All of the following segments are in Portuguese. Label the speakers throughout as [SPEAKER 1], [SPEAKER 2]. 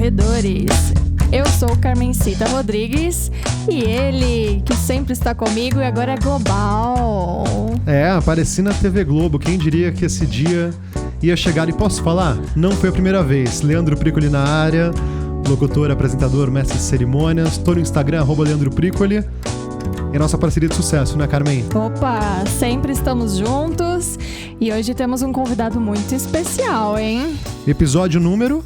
[SPEAKER 1] Corredores. Eu sou Carmencita Rodrigues e ele, que sempre está comigo e agora é global.
[SPEAKER 2] Apareci na TV Globo. Quem diria que esse dia ia chegar? E posso falar? Não foi a primeira vez. Leandro Pricoli na área, locutor, apresentador, mestre de cerimônias. Tô no Instagram, @Leandro Pricoli. É nossa parceria de sucesso, né, Carmen?
[SPEAKER 1] Opa, sempre estamos juntos e hoje temos um convidado muito especial, hein?
[SPEAKER 2] Episódio número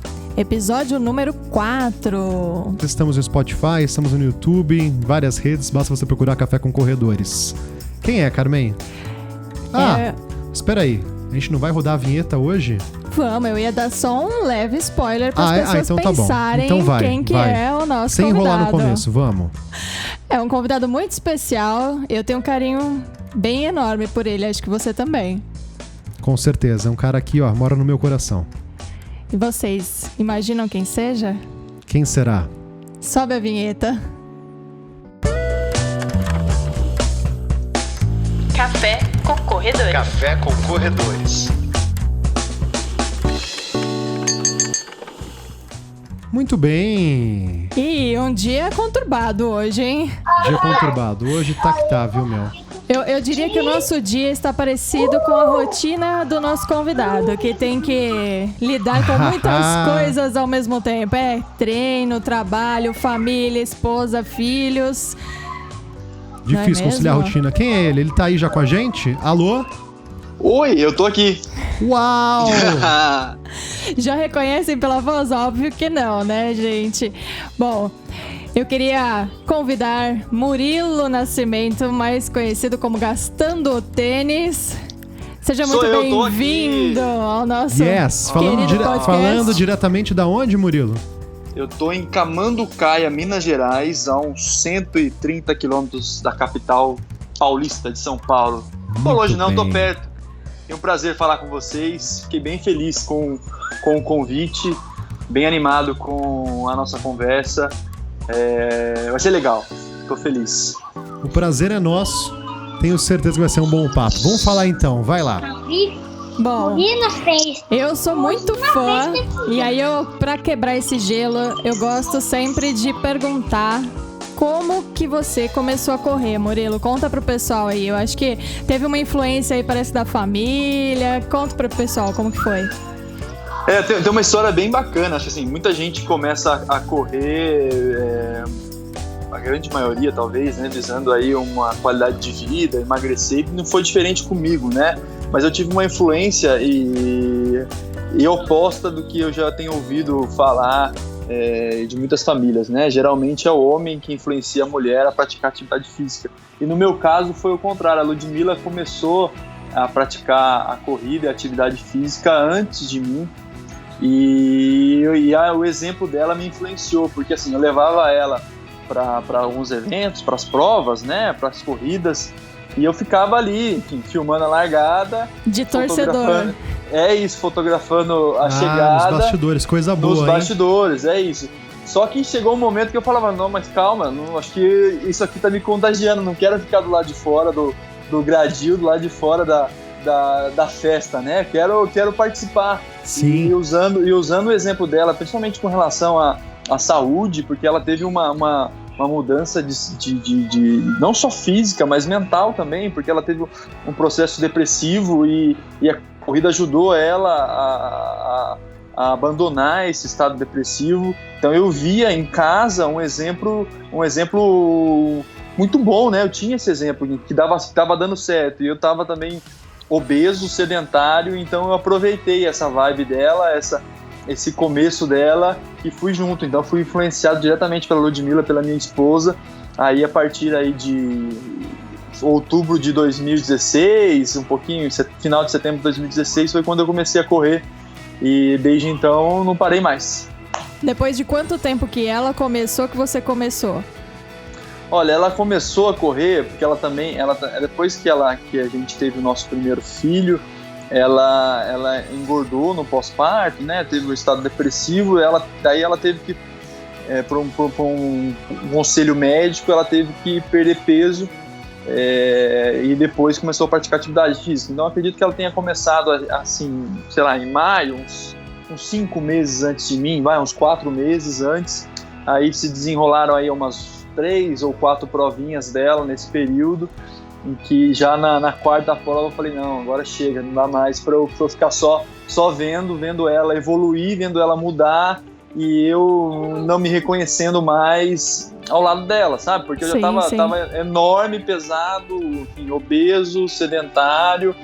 [SPEAKER 1] 4.
[SPEAKER 2] Estamos no Spotify, estamos no YouTube, em várias redes, basta você procurar Café com Corredores. Quem é, Carmen? Espera aí, a gente não vai rodar a vinheta hoje?
[SPEAKER 1] Vamos, eu ia dar só um leve spoiler para as pessoas
[SPEAKER 2] então
[SPEAKER 1] pensarem
[SPEAKER 2] tá bom. Então
[SPEAKER 1] quem que é o nosso
[SPEAKER 2] Sem
[SPEAKER 1] convidado.
[SPEAKER 2] enrolar no começo, vamos.
[SPEAKER 1] É um convidado muito especial, eu tenho um carinho bem enorme por ele, acho que você também.
[SPEAKER 2] Com certeza, é um cara aqui, mora no meu coração.
[SPEAKER 1] E vocês imaginam quem seja?
[SPEAKER 2] Quem será?
[SPEAKER 1] Sobe a vinheta. Café com Corredores.
[SPEAKER 3] Café com Corredores.
[SPEAKER 2] Muito bem.
[SPEAKER 1] E um dia conturbado hoje, hein?
[SPEAKER 2] Dia conturbado. Hoje tá que tá, viu, meu?
[SPEAKER 1] Eu diria que o nosso dia está parecido com a rotina do nosso convidado, que tem que lidar com muitas coisas ao mesmo tempo. Treino, trabalho, família, esposa, filhos.
[SPEAKER 2] Difícil conciliar a rotina. Quem é ele? Ele tá aí já com a gente? Alô?
[SPEAKER 4] Oi, eu tô aqui.
[SPEAKER 2] Uau!
[SPEAKER 1] Já reconhecem pela voz? Óbvio que não, né, gente? Bom, eu queria convidar Murilo Nascimento, mais conhecido como Gastando o Tênis. Seja muito bem-vindo ao nosso querido podcast.
[SPEAKER 2] Falando diretamente da onde, Murilo?
[SPEAKER 4] Eu tô em Camanducaia, Minas Gerais, a uns 130 quilômetros da capital paulista de São Paulo. Tô longe não, tô perto. É um prazer falar com vocês. Fiquei bem feliz com o convite, bem animado com a nossa conversa. Vai ser legal, tô feliz.
[SPEAKER 2] O prazer é nosso. Tenho certeza que vai ser um bom papo. Vamos falar então, vai lá.
[SPEAKER 1] Bom, eu sou muito fã e aí pra quebrar esse gelo, eu gosto sempre de perguntar como que você começou a correr, Murilo? Conta pro pessoal aí. Eu acho que teve uma influência aí, parece, da família. Conta pro pessoal como que foi.
[SPEAKER 4] Tem uma história bem bacana. Acho que assim, muita gente começa a correr, a grande maioria talvez, né, visando aí uma qualidade de vida, emagrecer. Não foi diferente comigo, né? Mas eu tive uma influência e oposta do que eu já tenho ouvido falar de muitas famílias, né? Geralmente é o homem que influencia a mulher a praticar atividade física. E no meu caso foi o contrário. A Ludmilla começou a praticar a corrida e a atividade física antes de mim. E o exemplo dela me influenciou, porque assim, eu levava ela para alguns eventos, para as provas, né? Para as corridas. E eu ficava ali, enfim, filmando a largada.
[SPEAKER 1] De torcedor.
[SPEAKER 4] Fotografando a chegada.
[SPEAKER 2] Nos bastidores, coisa boa,
[SPEAKER 4] Nos bastidores, é isso. Só que chegou um momento que eu falava, não, mas calma, acho que isso aqui tá me contagiando, não quero ficar do lado de fora do gradil, do lado de fora da festa, né? Quero participar.
[SPEAKER 2] Sim.
[SPEAKER 4] E usando o exemplo dela, principalmente com relação à saúde, porque ela teve uma mudança de não só física, mas mental também, porque ela teve um processo depressivo e a corrida ajudou ela a abandonar esse estado depressivo. Então eu via em casa um exemplo muito bom, né? Eu tinha esse exemplo que estava dando certo e eu estava também obeso, sedentário, então eu aproveitei essa vibe dela, esse começo dela e fui junto. Então fui influenciado diretamente pela Ludmilla, pela minha esposa. Aí a partir aí de outubro de 2016, um pouquinho, final de setembro de 2016 foi quando eu comecei a correr e desde então não parei mais.
[SPEAKER 1] Depois de quanto tempo que ela começou que você começou?
[SPEAKER 4] Olha, ela começou a correr porque depois que a gente teve o nosso primeiro filho, ela engordou no pós-parto, né? Teve um estado depressivo, daí ela teve que, por um conselho médico, ela teve que perder peso e depois começou a praticar atividade física. Então, eu acredito que ela tenha começado, assim, sei lá, em maio, uns uns 5 meses antes de mim, uns 4 meses antes. Aí se desenrolaram aí umas 3 ou 4 provinhas dela nesse período, em que já na quarta prova eu falei, não, agora chega, não dá mais para eu ficar só vendo ela evoluir, vendo ela mudar, e eu não me reconhecendo mais ao lado dela, sabe? Porque eu já tava enorme, pesado, enfim, obeso, sedentário,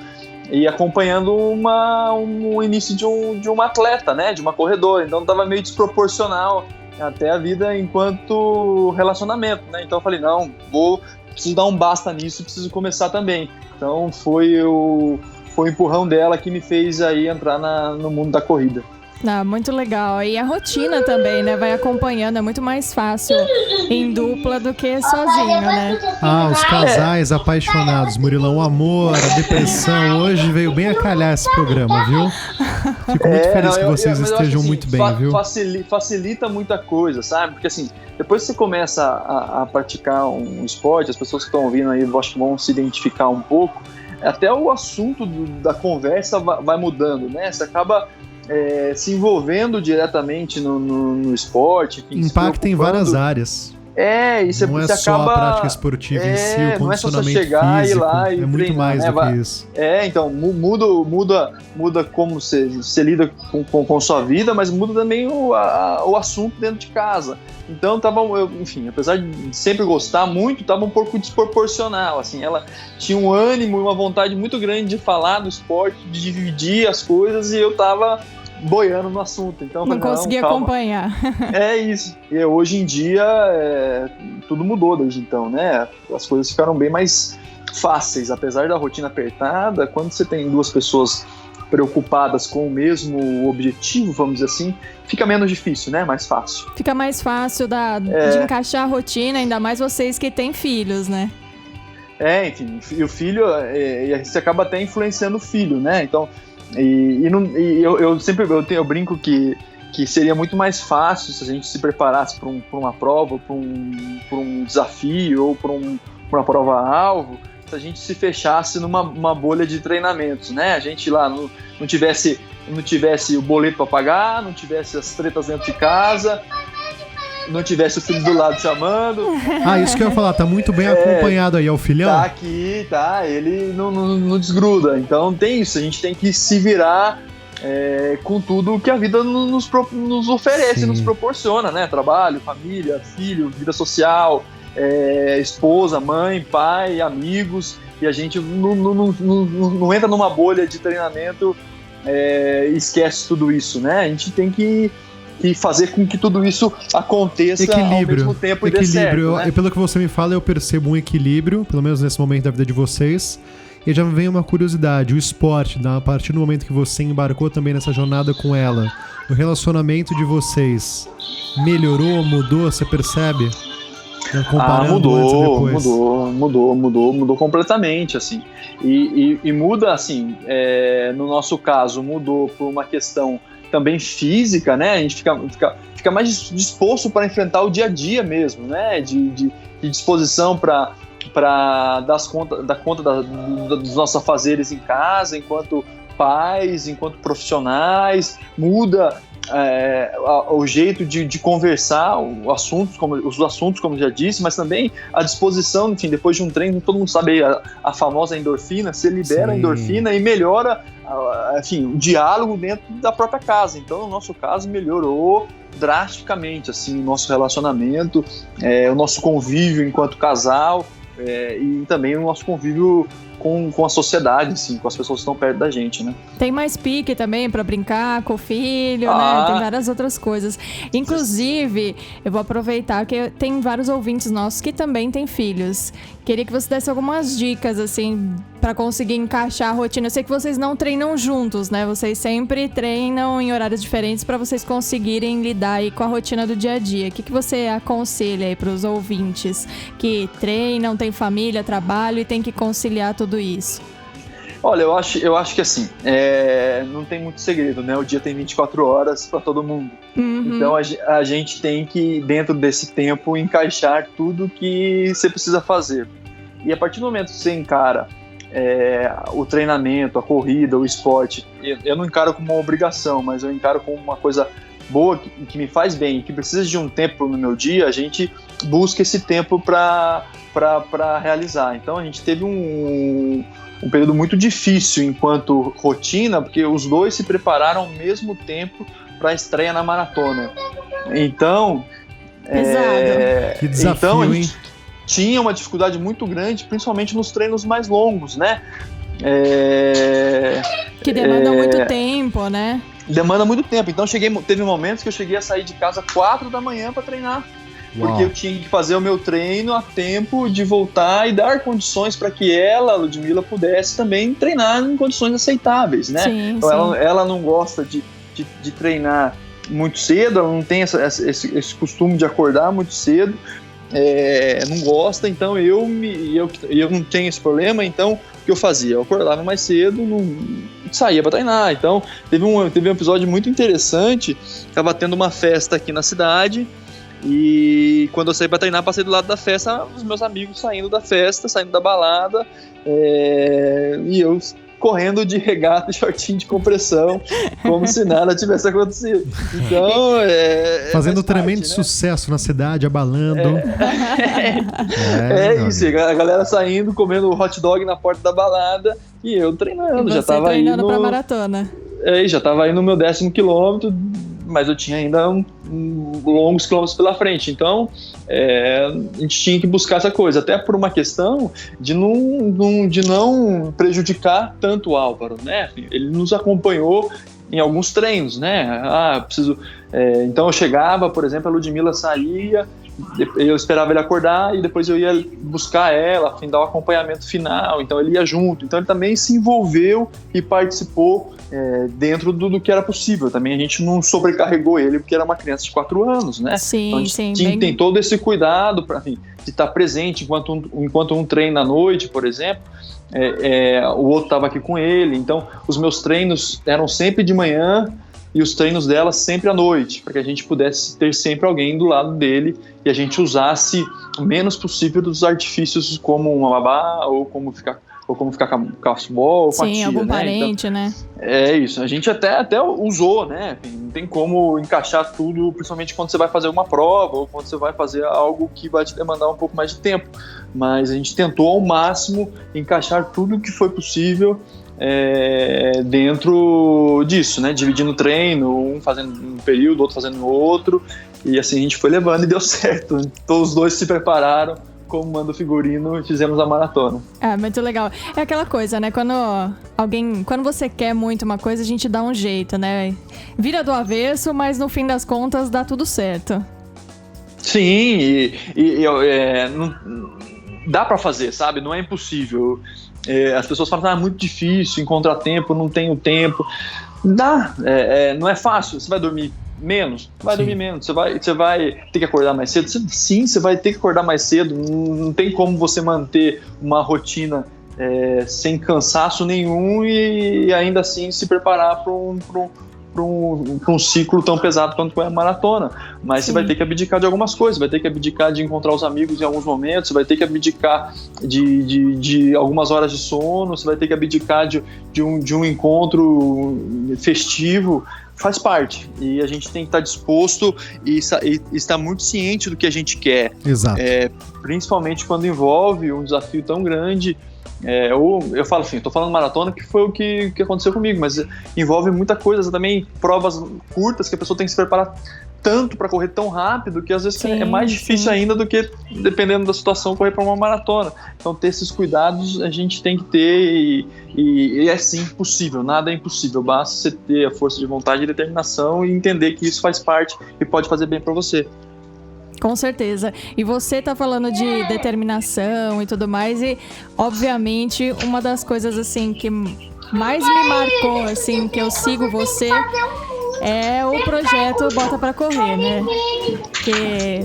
[SPEAKER 4] e acompanhando o início de uma atleta, né? De uma corredora. Então tava meio desproporcional até a vida enquanto relacionamento, né? Então eu falei, não, preciso dar um basta nisso, preciso começar também. Então foi o empurrão dela que me fez aí entrar no mundo da corrida.
[SPEAKER 1] Muito legal. E a rotina também, né? Vai acompanhando, é muito mais fácil em dupla do que sozinho, né?
[SPEAKER 2] Os casais apaixonados, Murilão, o amor, a depressão, hoje veio bem a calhar esse programa, viu? Fico muito feliz que vocês estejam assim, muito bem, viu?
[SPEAKER 4] Facilita muita coisa, sabe? Porque assim, depois que você começa a praticar um esporte, as pessoas que estão ouvindo aí, eu acho que vão se identificar um pouco, até o assunto da conversa vai mudando, né? Você acaba se envolvendo diretamente no esporte. Enfim,
[SPEAKER 2] impacta em várias áreas.
[SPEAKER 4] E você,
[SPEAKER 2] não é
[SPEAKER 4] você
[SPEAKER 2] só
[SPEAKER 4] acaba,
[SPEAKER 2] a prática esportiva em si, o condicionamento
[SPEAKER 4] chegar
[SPEAKER 2] físico,
[SPEAKER 4] e lá e
[SPEAKER 2] muito
[SPEAKER 4] treinar,
[SPEAKER 2] mais
[SPEAKER 4] né?
[SPEAKER 2] do que isso.
[SPEAKER 4] Então, muda como você lida com sua vida, mas muda também o assunto dentro de casa. Então, enfim, apesar de sempre gostar muito, estava um pouco desproporcional, assim, ela tinha um ânimo e uma vontade muito grande de falar do esporte, de dividir as coisas, e eu estava boiando no assunto. Então,
[SPEAKER 1] não conseguia acompanhar.
[SPEAKER 4] É isso. E hoje em dia, tudo mudou desde então, né? As coisas ficaram bem mais fáceis, apesar da rotina apertada. Quando você tem 2 pessoas preocupadas com o mesmo objetivo, vamos dizer assim, fica menos difícil, né? Mais fácil.
[SPEAKER 1] Fica mais fácil de encaixar a rotina, ainda mais vocês que têm filhos, né?
[SPEAKER 4] Enfim, e o filho, você acaba até influenciando o filho, né? Então, eu brinco que seria muito mais fácil se a gente se preparasse para uma prova, para um desafio ou para uma prova-alvo, se a gente se fechasse numa bolha de treinamentos, né? A gente lá não tivesse o boleto para pagar, não tivesse as tretas dentro de casa, não tivesse o filho do lado chamando.
[SPEAKER 2] Isso que eu ia falar, tá muito bem acompanhado aí, é o filhão?
[SPEAKER 4] Tá aqui, ele não desgruda. Então tem isso, a gente tem que se virar com tudo que a vida nos oferece,
[SPEAKER 2] Sim.
[SPEAKER 4] Nos proporciona, né? Trabalho, família, filho, vida social, esposa, mãe, pai, amigos, e a gente não entra numa bolha de treinamento e esquece tudo isso, né? A gente tem que fazer com que tudo isso aconteça ao mesmo tempo e dê certo, né?
[SPEAKER 2] E pelo que você me fala, eu percebo um equilíbrio, pelo menos nesse momento da vida de vocês. E já vem uma curiosidade, o esporte, a partir do momento que você embarcou também nessa jornada com ela, o relacionamento de vocês melhorou, mudou, você percebe? Comparando antes e depois.
[SPEAKER 4] Mudou completamente, assim. E muda, assim, no nosso caso, mudou por uma questão também física, né? A gente fica mais disposto para enfrentar o dia a dia mesmo, né? De disposição para dar conta dos nossos afazeres em casa, enquanto pais, enquanto profissionais. Muda o jeito de conversar, os assuntos, como eu já disse, mas também a disposição, enfim, depois de um treino, todo mundo sabe a famosa endorfina, você libera a endorfina e melhora, enfim, o diálogo dentro da própria casa. Então, no nosso caso, melhorou drasticamente, assim, o nosso relacionamento, o nosso convívio enquanto casal, e também o nosso convívio com a sociedade, assim, com as pessoas que estão perto da gente, né?
[SPEAKER 1] Tem mais pique também pra brincar com o filho, né? Tem várias outras coisas. Inclusive, eu vou aproveitar que tem vários ouvintes nossos que também têm filhos. Queria que você desse algumas dicas, assim, pra conseguir encaixar a rotina. Eu sei que vocês não treinam juntos, né? Vocês sempre treinam em horários diferentes pra vocês conseguirem lidar aí com a rotina do dia a dia. O que você aconselha aí pros ouvintes que treinam, têm família, trabalho e tem que conciliar tudo isso?
[SPEAKER 4] Olha, eu acho que assim, não tem muito segredo, né? O dia tem 24 horas para todo mundo.
[SPEAKER 1] Uhum.
[SPEAKER 4] Então a gente tem que, dentro desse tempo, encaixar tudo que você precisa fazer. E a partir do momento que você encara o treinamento, a corrida, o esporte, eu não encaro como uma obrigação, mas eu encaro como uma coisa boa, que me faz bem, que precisa de um tempo no meu dia, a gente busca esse tempo para realizar. Então a gente teve um período muito difícil enquanto rotina, porque os dois se prepararam ao mesmo tempo para a estreia na maratona. Então,
[SPEAKER 2] que desafio,
[SPEAKER 4] então a gente tinha uma dificuldade muito grande, principalmente nos treinos mais longos, né?
[SPEAKER 1] Que demandam muito tempo, né?
[SPEAKER 4] Demanda muito tempo. Então teve momentos que eu cheguei a sair de casa 4 da manhã para treinar.
[SPEAKER 2] Uau.
[SPEAKER 4] Porque eu tinha que fazer o meu treino a tempo de voltar e dar condições para que ela, a Ludmilla, pudesse também treinar em condições aceitáveis, né?
[SPEAKER 1] Sim,
[SPEAKER 4] então
[SPEAKER 1] sim.
[SPEAKER 4] Ela não gosta de treinar muito cedo, ela não tem esse costume de acordar muito cedo, não gosta, então eu não tenho esse problema, então o que eu fazia? Eu acordava mais cedo, saía para treinar. Então teve um episódio muito interessante, estava tendo uma festa aqui na cidade, e quando eu saí para treinar, passei do lado da festa, os meus amigos saindo da festa, saindo da balada, e eu correndo de regata e shortinho de compressão, como se nada tivesse acontecido. Então,
[SPEAKER 2] fazendo tremendo sucesso na cidade, abalando.
[SPEAKER 4] Isso, a galera saindo, comendo hot dog na porta da balada, e eu treinando.
[SPEAKER 1] E você
[SPEAKER 4] já tava
[SPEAKER 1] treinando pra maratona.
[SPEAKER 4] Já tava aí no meu 10º quilômetro, mas eu tinha ainda longos quilômetros pela frente. Então, a gente tinha que buscar essa coisa, até por uma questão de não prejudicar tanto o Álvaro, né? Ele nos acompanhou em alguns treinos, né? Então eu chegava, por exemplo, a Ludmilla saía, eu esperava ele acordar e depois eu ia buscar ela, a fim de dar o acompanhamento final. Então ele ia junto. Então ele também se envolveu e participou dentro do que era possível. Também a gente não sobrecarregou ele porque era uma criança de 4 anos, né?
[SPEAKER 1] Sim,
[SPEAKER 4] então a gente tem todo esse cuidado para de estar presente enquanto um treina à noite, por exemplo. O outro estava aqui com ele. Então os meus treinos eram sempre de manhã e os treinos dela sempre à noite, para que a gente pudesse ter sempre alguém do lado dele e a gente usasse o menos possível dos artifícios, como uma babá ou como ficar com cachebol, com a tia,
[SPEAKER 1] algum
[SPEAKER 4] né?
[SPEAKER 1] parente,
[SPEAKER 4] então,
[SPEAKER 1] né?
[SPEAKER 4] É isso, a gente até usou, né? Não tem como encaixar tudo, principalmente quando você vai fazer uma prova ou quando você vai fazer algo que vai te demandar um pouco mais de tempo. Mas a gente tentou ao máximo encaixar tudo o que foi possível dentro disso, né? Dividindo o treino, um fazendo um período, outro fazendo no outro, e assim a gente foi levando e deu certo. Todos os dois se prepararam, como manda o figurino, e fizemos a maratona.
[SPEAKER 1] Muito legal. É aquela coisa, né? Quando você quer muito uma coisa, a gente dá um jeito, né? Vira do avesso, mas no fim das contas dá tudo certo.
[SPEAKER 4] Sim, não, dá pra fazer, sabe? Não é impossível. As pessoas falam, é muito difícil encontrar tempo, não tenho tempo. Dá, não é fácil. Você vai dormir menos? Vai dormir menos. Você vai ter que acordar mais cedo? Sim, você vai ter que acordar mais cedo. Não tem como você manter uma rotina sem cansaço nenhum e ainda assim se preparar para um ciclo tão pesado quanto é a maratona. Mas Sim. Você vai ter que abdicar de algumas coisas, vai ter que abdicar de encontrar os amigos em alguns momentos, você vai ter que abdicar de algumas horas de sono, você vai ter que abdicar de um encontro festivo. Faz parte, e a gente tem que estar disposto e estar muito ciente do que a gente quer.
[SPEAKER 2] Exato.
[SPEAKER 4] Principalmente quando envolve um desafio tão grande. Eu falo assim, eu tô falando maratona que foi o que aconteceu comigo, mas envolve muita coisa também, provas curtas que a pessoa tem que se preparar tanto para correr tão rápido que às vezes é mais difícil ainda do que, dependendo da situação, correr para uma maratona. Então ter esses cuidados a gente tem que ter e é sim possível, nada é impossível, basta você ter a força de vontade e determinação e entender que isso faz parte e pode fazer bem para você.
[SPEAKER 1] Com certeza. E você tá falando de determinação e tudo mais, e obviamente uma das coisas assim que mais me marcou, assim, que eu sigo você, é o projeto Bota Pra Correr, né? Que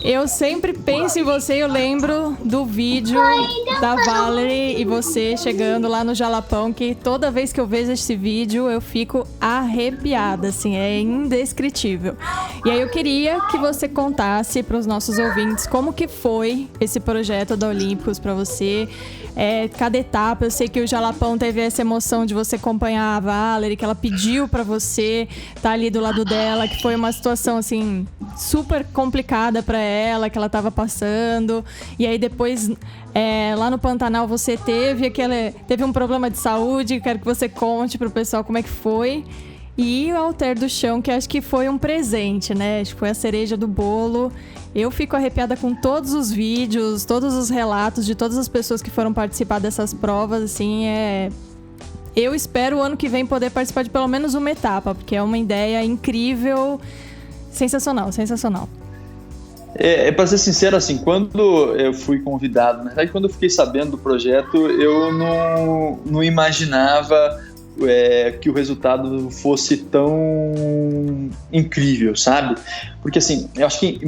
[SPEAKER 1] eu sempre penso em você, eu lembro do vídeo da Valerie e você chegando lá no Jalapão, que toda vez que eu vejo esse vídeo eu fico arrepiada, assim, é indescritível. E aí eu queria que você contasse para os nossos ouvintes como que foi esse projeto da Olímpicos para você, cada etapa. Eu sei que o Jalapão teve essa emoção de você acompanhar a Valerie, que ela pediu pra você estar ali do lado dela, que foi uma situação, assim, super complicada pra ela, que ela tava passando. E aí depois, lá no Pantanal, você teve um problema de saúde. Quero que você conte pro pessoal como é que foi. E o Alter do Chão, que acho que foi um presente, né? Acho que foi a cereja do bolo. Eu fico arrepiada com todos os vídeos, todos os relatos de todas as pessoas que foram participar dessas provas, assim, Eu espero o ano que vem poder participar de pelo menos uma etapa, porque é uma ideia incrível, sensacional.
[SPEAKER 4] Pra ser sincero, assim, quando eu fui convidado, na verdade, quando eu fiquei sabendo do projeto, eu não imaginava que o resultado fosse tão incrível, sabe? Porque, assim, eu acho que,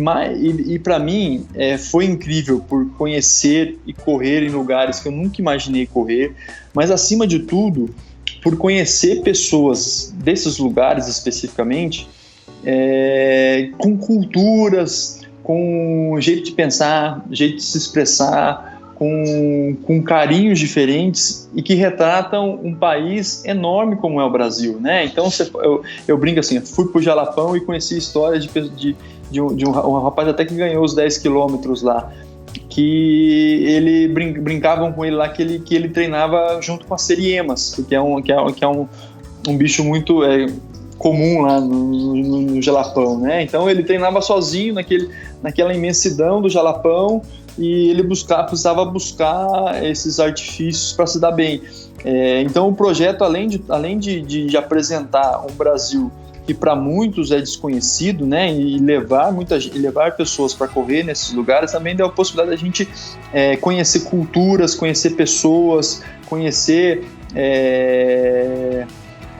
[SPEAKER 4] e pra mim, foi incrível por conhecer e correr em lugares que eu nunca imaginei correr, mas, acima de tudo, por conhecer pessoas desses lugares especificamente, com culturas, com jeito de pensar, jeito de se expressar, com carinhos diferentes e que retratam um país enorme como é o Brasil, né? Então eu brinco assim, fui pro Jalapão e conheci a história de um rapaz até que ganhou os 10 quilômetros lá, que ele brincavam com ele lá que ele treinava junto com as seriemas, que é um bicho muito comum lá no Jalapão, né? Então ele treinava sozinho naquela imensidão do Jalapão, e ele precisava buscar esses artifícios para se dar bem. Então o projeto, além de apresentar um Brasil que para muitos é desconhecido, né, e levar pessoas para correr nesses lugares, também deu a possibilidade da gente conhecer culturas, conhecer pessoas, conhecer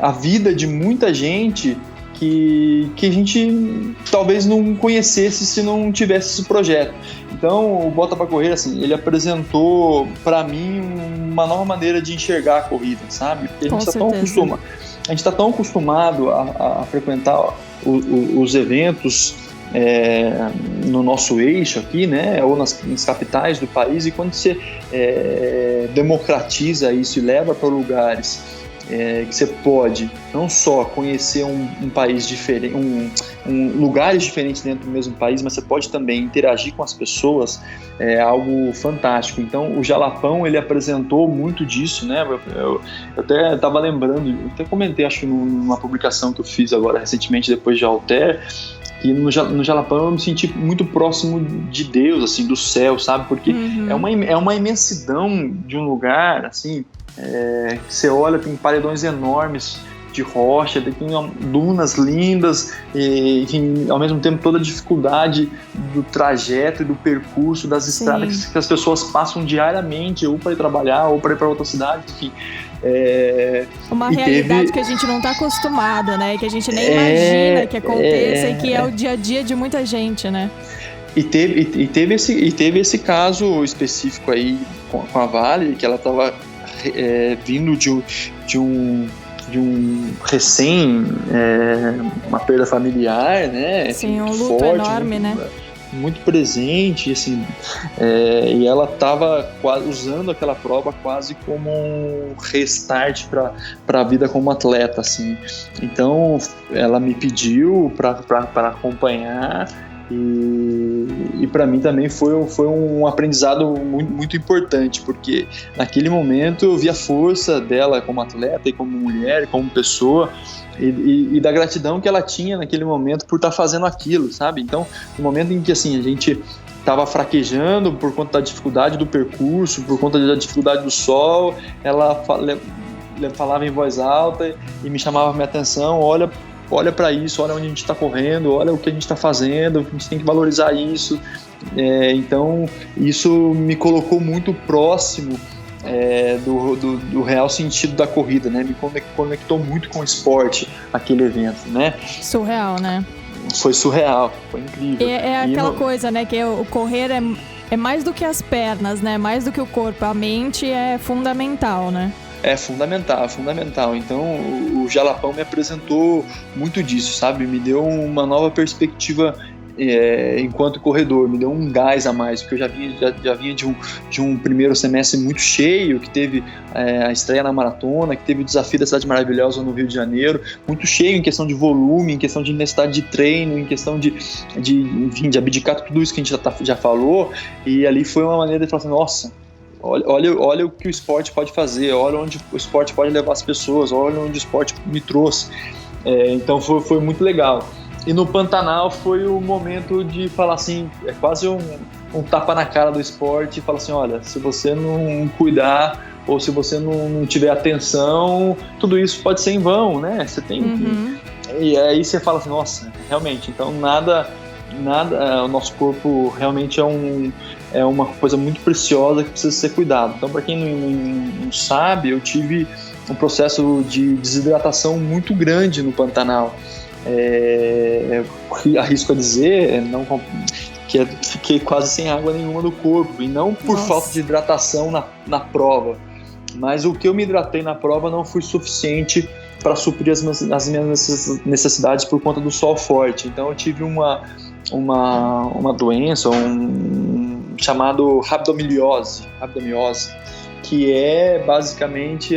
[SPEAKER 4] a vida de muita gente que a gente talvez não conhecesse se não tivesse esse projeto. Então o Bota pra Correr, assim, ele apresentou para mim uma nova maneira de enxergar a corrida, sabe? Porque a gente está tão acostumado a frequentar os eventos no nosso eixo aqui, né, ou nas capitais do país, e quando você democratiza isso e leva para lugares que você pode não só conhecer um país diferente, lugares diferentes dentro do mesmo país, mas você pode também interagir com as pessoas, é algo fantástico. Então o Jalapão, ele apresentou muito disso, né? Eu até estava lembrando, eu até comentei, acho que numa publicação que eu fiz agora recentemente depois de Alter, que no Jalapão eu me senti muito próximo de Deus, assim, do céu, sabe? Porque é uma imensidão de um lugar, assim, que você olha, tem paredões enormes de rocha, tem dunas lindas, e, enfim, ao mesmo tempo toda a dificuldade do trajeto e do percurso das estradas que as pessoas passam diariamente, ou para ir trabalhar, ou para ir para outra cidade, enfim.
[SPEAKER 1] Uma realidade que a gente não está acostumado, né? Que a gente nem imagina que aconteça, e que é o dia a dia de muita gente, né?
[SPEAKER 4] E teve esse caso específico aí com a Vale, que ela estava vindo de um uma perda familiar, né?
[SPEAKER 1] Sim, um luto forte, enorme, né?
[SPEAKER 4] Muito presente, assim, e ela estava usando aquela prova quase como um restart para a vida como atleta, assim. Então ela me pediu para acompanhar, e para mim também foi um aprendizado muito, muito importante, porque naquele momento eu vi a força dela como atleta e como mulher e como pessoa, e da gratidão que ela tinha naquele momento por estar fazendo aquilo, sabe? Então, no momento em que, assim, a gente estava fraquejando por conta da dificuldade do percurso, por conta da dificuldade do sol, ela falava em voz alta e me chamava a minha atenção: olha para isso, olha onde a gente está correndo, olha o que a gente está fazendo, a gente tem que valorizar isso. Então, isso me colocou muito próximo do real sentido da corrida, né? Me conectou muito com o esporte, aquele evento, né?
[SPEAKER 1] Surreal, né?
[SPEAKER 4] Foi surreal, foi incrível.
[SPEAKER 1] Aquela coisa, né? Que o correr é mais do que as pernas, né? Mais do que o corpo, a mente é fundamental, né?
[SPEAKER 4] É fundamental. Então o Jalapão me apresentou muito disso, sabe? Me deu uma nova perspectiva enquanto corredor, me deu um gás a mais, porque eu já vinha de um primeiro semestre muito cheio, que teve a estreia na maratona, que teve o desafio da Cidade Maravilhosa no Rio de Janeiro, muito cheio em questão de volume, em questão de intensidade de treino, em questão de abdicar tudo isso que a gente já falou, e ali foi uma maneira de falar assim, nossa, olha o que o esporte pode fazer, olha onde o esporte pode levar as pessoas, olha onde o esporte me trouxe. Então foi muito legal. E no Pantanal foi o momento de falar assim, é quase um tapa na cara do esporte, e falar assim, olha, se você não cuidar ou se você não tiver atenção, tudo isso pode ser em vão, né? Você tem que... E aí você fala assim, nossa, realmente, então nada, o nosso corpo realmente é uma coisa muito preciosa que precisa ser cuidado. Então, para quem não sabe, eu tive um processo de desidratação muito grande no Pantanal. Arrisco a dizer que fiquei quase sem água nenhuma no corpo, e não por falta de hidratação na prova, mas o que eu me hidratei na prova não foi suficiente para suprir as minhas necessidades por conta do sol forte. Então eu tive uma doença, chamado rabdomiliose, que é basicamente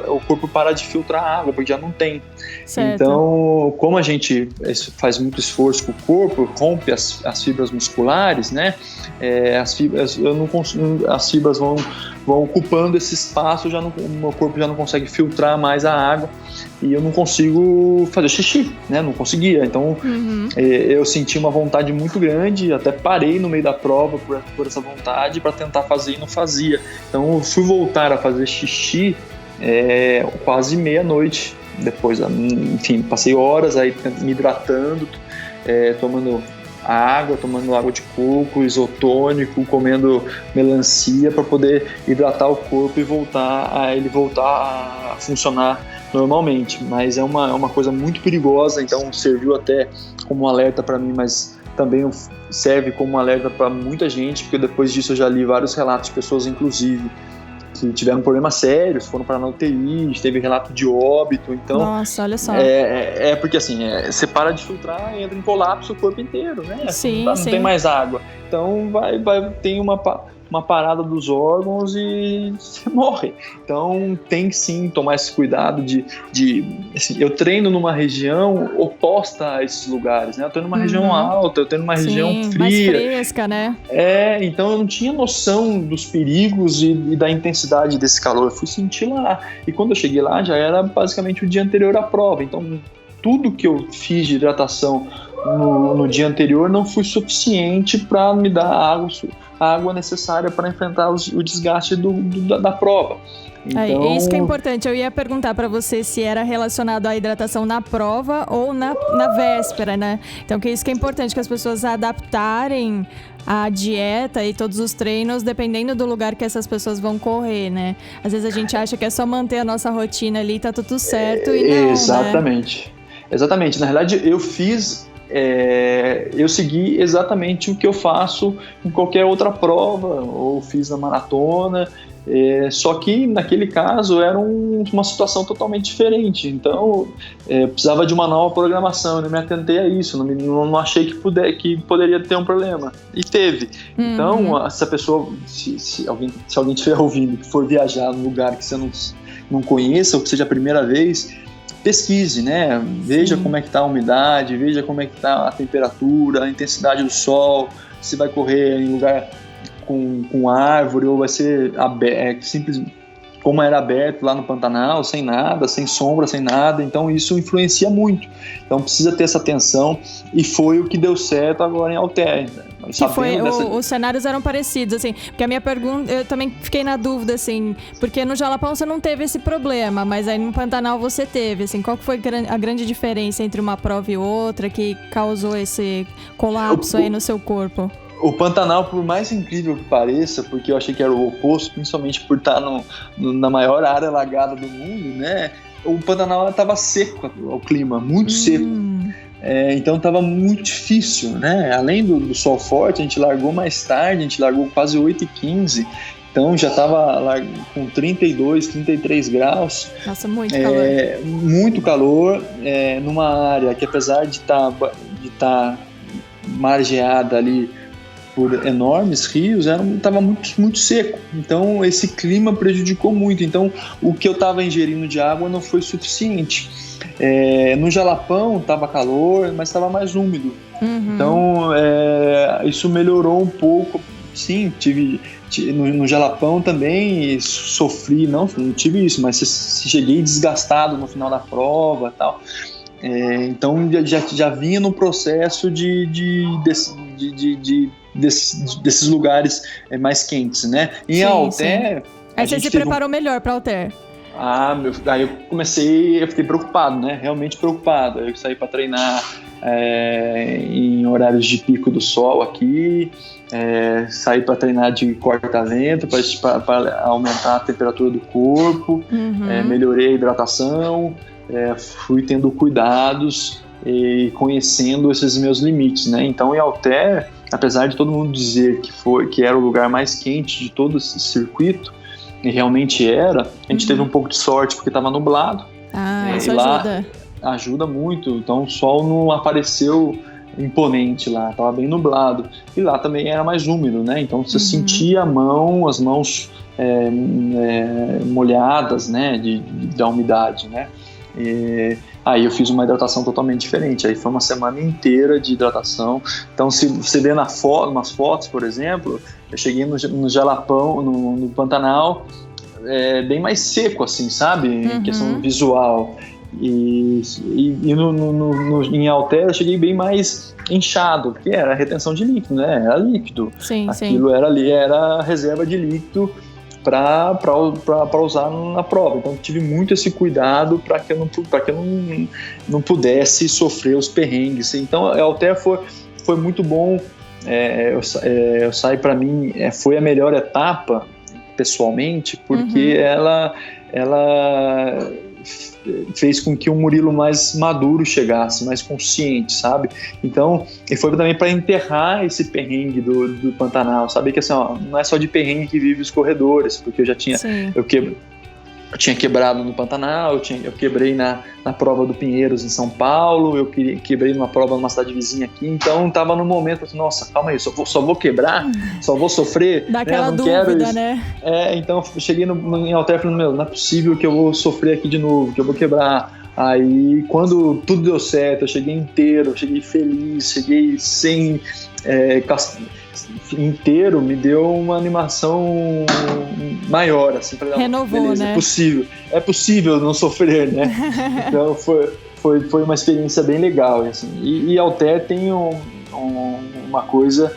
[SPEAKER 4] o corpo parar de filtrar água, porque já não tem. Certo. Então, como a gente faz muito esforço com o corpo, rompe as fibras musculares, né? As fibras vão ocupando esse espaço, o meu corpo já não consegue filtrar mais a água e eu não consigo fazer xixi, né? Não conseguia. Então, eu senti uma vontade muito grande, até parei no meio da prova por essa vontade para tentar fazer e não fazia. Então, eu fui voltar a fazer xixi quase meia-noite depois. Enfim, passei horas aí me hidratando, tomando água de coco, isotônico, comendo melancia para poder hidratar o corpo e voltar a funcionar normalmente. Mas é uma coisa muito perigosa, então serviu até como um alerta para mim, mas também serve como um alerta para muita gente, porque depois disso eu já li vários relatos de pessoas, inclusive, que tiveram problemas sérios, foram para a UTI, teve relato de óbito. Então,
[SPEAKER 1] nossa, olha só.
[SPEAKER 4] Porque assim, você para de filtrar, entra em colapso o corpo inteiro, né?
[SPEAKER 1] Sim,
[SPEAKER 4] não tem mais água. Então tem uma parada dos órgãos e você morre. Então tem que sim tomar esse cuidado assim, eu treino numa região oposta a esses lugares, né? Eu treino numa região alta, eu treino numa região fria.
[SPEAKER 1] Mais fresca, né?
[SPEAKER 4] Então eu não tinha noção dos perigos e da intensidade desse calor. Eu fui sentir lá. E quando eu cheguei lá, já era basicamente o dia anterior à prova. Então tudo que eu fiz de hidratação no dia anterior não foi suficiente para me dar a água necessária para enfrentar o desgaste da prova.
[SPEAKER 1] Então... isso que é importante. Eu ia perguntar para você se era relacionado à hidratação na prova ou na véspera, né? Então, que isso que é importante, que as pessoas adaptarem a dieta e todos os treinos dependendo do lugar que essas pessoas vão correr, né? Às vezes a gente acha que é só manter a nossa rotina ali, tá tudo certo e não,
[SPEAKER 4] Exatamente.
[SPEAKER 1] Né?
[SPEAKER 4] Exatamente. Na realidade, eu segui exatamente o que eu faço em qualquer outra prova, ou fiz na maratona, só que naquele caso era uma situação totalmente diferente. Então precisava de uma nova programação, eu não me atentei a isso, não achei que poderia ter um problema, e teve. Então essa pessoa, se alguém estiver ouvindo, que for viajar num lugar que você não conheça, ou que seja a primeira vez, pesquise, né? Veja como é que está a umidade, veja como é que está a temperatura, a intensidade do sol, se vai correr em lugar com árvore ou vai ser aberto, simples como era aberto lá no Pantanal, sem nada, sem sombra, sem nada. Então isso influencia muito. Então precisa ter essa atenção, e foi o que deu certo agora em Alter.
[SPEAKER 1] Os cenários eram parecidos, assim, porque a minha pergunta, eu também fiquei na dúvida, assim, porque no Jalapão você não teve esse problema, mas aí no Pantanal você teve, assim, qual que foi a grande diferença entre uma prova e outra que causou esse colapso aí no seu corpo?
[SPEAKER 4] O Pantanal, por mais incrível que pareça, porque eu achei que era o oposto, principalmente por estar na maior área alagada do mundo, né? O Pantanal estava seco, o clima, muito seco. Então estava muito difícil, né? Além do sol forte, a gente largou mais tarde, a gente largou quase 8h15, então já estava com 32, 33 graus.
[SPEAKER 1] Nossa, muito calor.
[SPEAKER 4] Muito calor, numa área que, apesar de estar margeada ali por enormes rios, estava muito seco. Então esse clima prejudicou muito. Então o que eu estava ingerindo de água não foi suficiente. No Jalapão estava calor, mas estava mais úmido. Então isso melhorou um pouco. Sim, no Jalapão também sofri, não tive isso, mas cheguei desgastado no final da prova e tal. Então já vinha no processo desses lugares mais quentes, né? Em Alter...
[SPEAKER 1] Aí você se preparou melhor para Alter?
[SPEAKER 4] Aí eu fiquei preocupado, né? Realmente preocupado. Eu saí para treinar em horários de pico do sol aqui, saí para treinar de corta-vento para aumentar a temperatura do corpo, melhorei a hidratação, fui tendo cuidados e conhecendo esses meus limites, né? Então em Alter, apesar de todo mundo dizer que era o lugar mais quente de todo esse circuito, e realmente era, a gente teve um pouco de sorte porque estava nublado.
[SPEAKER 1] Isso ajuda.
[SPEAKER 4] Ajuda muito, então o sol não apareceu imponente lá, estava bem nublado. E lá também era mais úmido, né? Então você sentia as mãos molhadas, né? Da umidade, né? Aí eu fiz uma hidratação totalmente diferente. Aí foi uma semana inteira de hidratação. Então, se você vê umas fotos, por exemplo, eu cheguei no Jalapão, no Pantanal, bem mais seco, assim, sabe? Em questão visual. E em Alter eu cheguei bem mais inchado, porque era a retenção de líquido, né? Era líquido. Aquilo era reserva de líquido para usar na prova. Então tive muito esse cuidado para que eu não pudesse sofrer os perrengues. Então a Alter foi muito bom. Eu saí, para mim, foi a melhor etapa pessoalmente, porque ela fez com que um Murilo mais maduro chegasse, mais consciente, sabe? Então, e foi também para enterrar esse perrengue do Pantanal, saber que assim, não é só de perrengue que vive os corredores, porque eu já tinha, eu tinha quebrado no Pantanal, eu quebrei na prova do Pinheiros em São Paulo, eu quebrei numa prova numa cidade vizinha aqui, então estava no momento assim, nossa, calma aí, só vou quebrar, só vou sofrer,
[SPEAKER 1] dá aquela dúvida, né?
[SPEAKER 4] Então eu cheguei em Alter falando, não é possível que eu vou sofrer aqui de novo, que eu vou quebrar. Aí quando tudo deu certo, eu cheguei inteiro, eu cheguei feliz, cheguei sem inteiro, me deu uma animação maior, assim, para
[SPEAKER 1] renovou, beleza,
[SPEAKER 4] né? É possível não sofrer, né? Então foi uma experiência bem legal, assim. E Alter tem uma coisa